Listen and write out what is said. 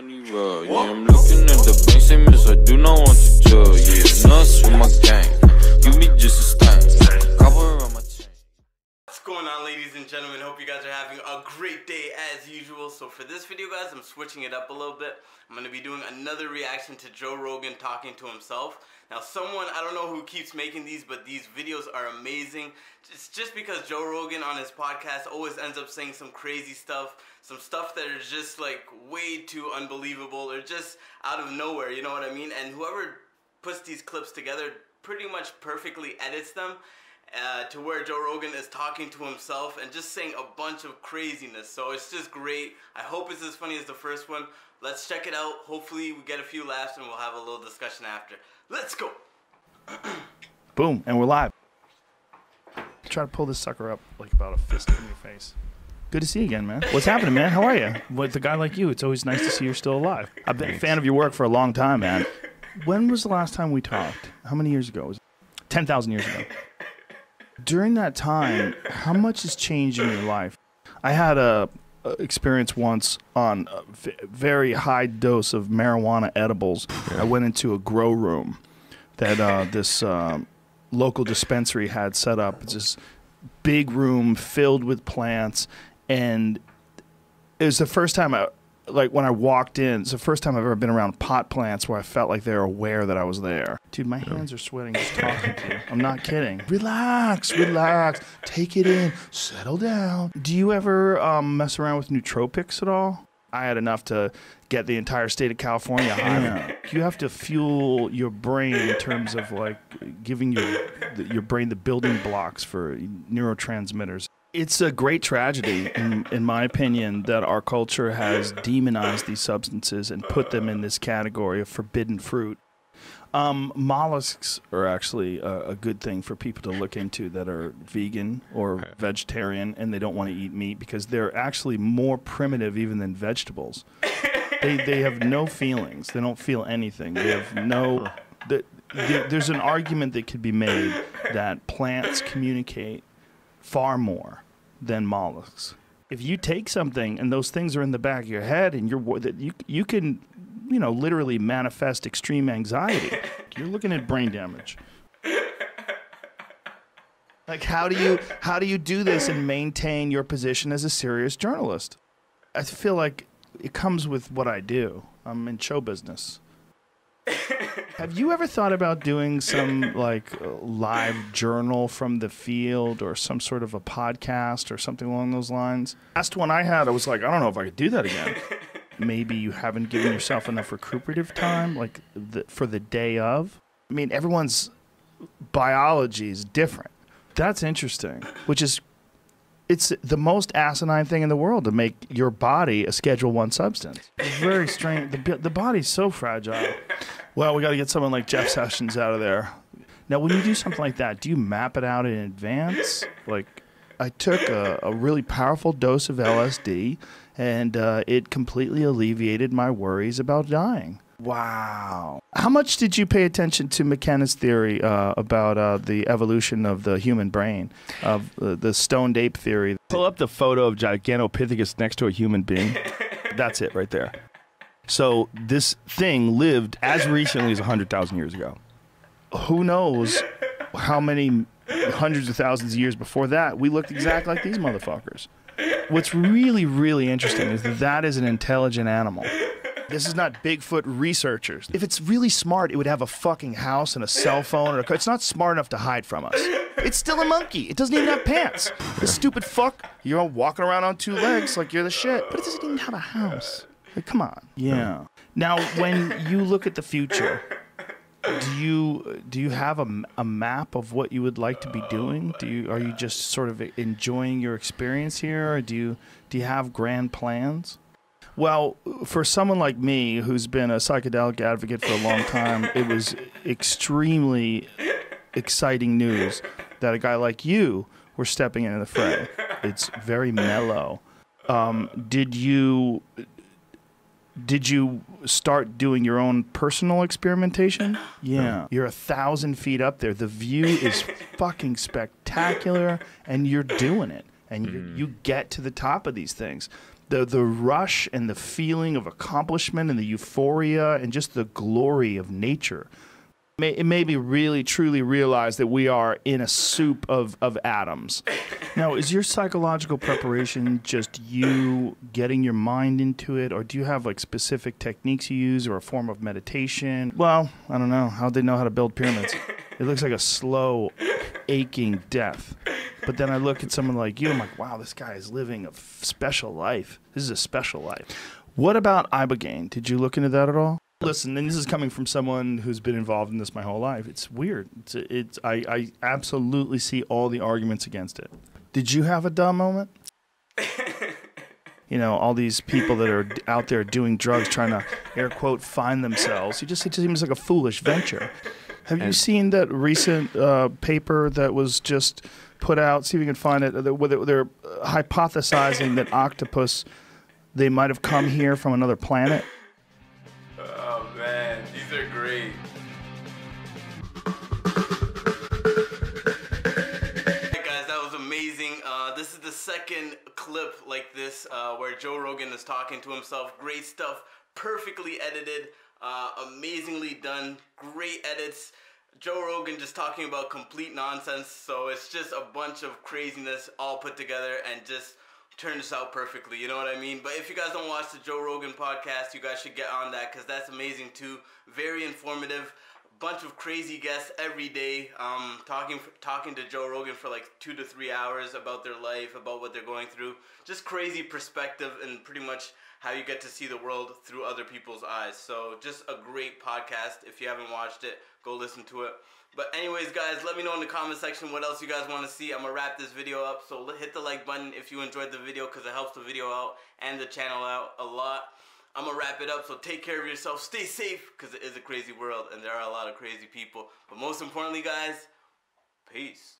money roll, yeah, I'm looking at the bank, say miss, I do not want to jail, yeah, nuts with my gang, you be just a stain, cover on my chain. What's going on, ladies and gentlemen? Hope you guys are having a great day as usual. So for this video, guys, I'm switching it up a little bit. I'm going to be doing another reaction to Joe Rogan talking to himself. Now, someone, I don't know who keeps making these, but these videos are amazing. It's just because Joe Rogan on his podcast always ends up saying some crazy stuff, some stuff that is just like way too unbelievable or just out of nowhere, you know what I mean? And whoever puts these clips together pretty much perfectly edits them to where Joe Rogan is talking to himself and just saying a bunch of craziness. So it's just great. I hope it's as funny as the first one. Let's check it out. Hopefully we get a few laughs and we'll have a little discussion after. Let's go. Boom, and we're live. Try to pull this sucker up like about a fist in your face. Good to see you again, man. What's happening, man? How are you? With a guy like you, it's always nice to see you're still alive. I've been a fan of your work for a long time, man. When was the last time we talked? How many years ago? Was it 10,000 years ago? During that time, how much has changed in your life? I had a experience once on a very high dose of marijuana edibles. I went into a grow room that this local dispensary had set up. It's this big room filled with plants, and it was the first time when I walked in, it's the first time I've ever been around pot plants where I felt like they were aware that I was there. Dude, my hands are sweating just talking to you. I'm not kidding. Relax, relax. Take it in. Settle down. Do you ever mess around with nootropics at all? I had enough to get the entire state of California high. You have to fuel your brain in terms of like giving your brain the building blocks for neurotransmitters. It's a great tragedy, in my opinion, that our culture has demonized these substances and put them in this category of forbidden fruit. Mollusks are actually a good thing for people to look into that are vegan or vegetarian and they don't want to eat meat because they're actually more primitive even than vegetables. They have no feelings. They don't feel anything. They have no... There's an argument that could be made that plants communicate far more than mollusks. If you take something and those things are in the back of your head and you can, you know, literally manifest extreme anxiety. You're looking at brain damage. Like how do you do this and maintain your position as a serious journalist? I feel like it comes with what I do. I'm in show business. Have you ever thought about doing some like live journal from the field or some sort of a podcast or something along those lines? Last one I had, I was like, I don't know if I could do that again. Maybe you haven't given yourself enough recuperative time, like for the day of. I mean, everyone's biology is different. That's interesting, it's the most asinine thing in the world to make your body a Schedule I substance. It's very strange. The body's so fragile. Well, we got to get someone like Jeff Sessions out of there. Now, when you do something like that, do you map it out in advance? Like, I took a really powerful dose of LSD, and it completely alleviated my worries about dying. Wow. How much did you pay attention to McKenna's theory about the evolution of the human brain, of the stoned ape theory? Pull up the photo of Gigantopithecus next to a human being. That's it right there. So this thing lived as recently as 100,000 years ago. Who knows how many hundreds of thousands of years before that we looked exactly like these motherfuckers. What's really, really interesting is that is an intelligent animal. This is not Bigfoot researchers. If it's really smart, it would have a fucking house and a cell phone. It's not smart enough to hide from us. It's still a monkey. It doesn't even have pants. This stupid fuck, you're walking around on two legs like you're the shit. But it doesn't even have a house. Like, come on. Yeah. Now, when you look at the future, do you have a map of what you would like to be doing? Are you just sort of enjoying your experience here, or do you have grand plans? Well, for someone like me who's been a psychedelic advocate for a long time, it was extremely exciting news that a guy like you were stepping into the fray. It's very mellow. Did you start doing your own personal experimentation? Yeah. You're 1,000 feet up there. The view is fucking spectacular, and you're doing it. And you get to the top of these things. the rush and the feeling of accomplishment and the euphoria and just the glory of nature. It made me really, truly realize that we are in a soup of atoms. Now, is your psychological preparation just you getting your mind into it, or do you have like specific techniques you use or a form of meditation? Well, I don't know. How'd they know how to build pyramids? It looks like a slow, aching death. But then I look at someone like you, I'm like, wow, this guy is living a special life. This is a special life. What about Ibogaine? Did you look into that at all? Listen, and this is coming from someone who's been involved in this my whole life. It's weird. I absolutely see all the arguments against it. Did you have a dumb moment? You know, all these people that are out there doing drugs, trying to, air quote, find themselves. It just seems like a foolish venture. Have you seen that recent paper that was just put out? See if you can find it. They're hypothesizing that octopus, they might have come here from another planet. Oh man, these are great. Hey guys, that was amazing. This is the second clip like this where Joe Rogan is talking to himself. Great stuff, perfectly edited, amazingly done, great edits. Joe Rogan just talking about complete nonsense, so it's just a bunch of craziness all put together and just turns out perfectly, you know what I mean? But if you guys don't watch the Joe Rogan podcast, you guys should get on that because that's amazing too. Very informative. Bunch of crazy guests every day, talking to Joe Rogan for like 2 to 3 hours about their life, about what they're going through. Just crazy perspective and pretty much how you get to see the world through other people's eyes. So just a great podcast. If you haven't watched it, go listen to it. But anyways, guys, let me know in the comment section what else you guys want to see. I'm going to wrap this video up, so hit the like button if you enjoyed the video because it helps the video out and the channel out a lot. I'm going to wrap it up, so take care of yourself. Stay safe because it is a crazy world and there are a lot of crazy people. But most importantly, guys, peace.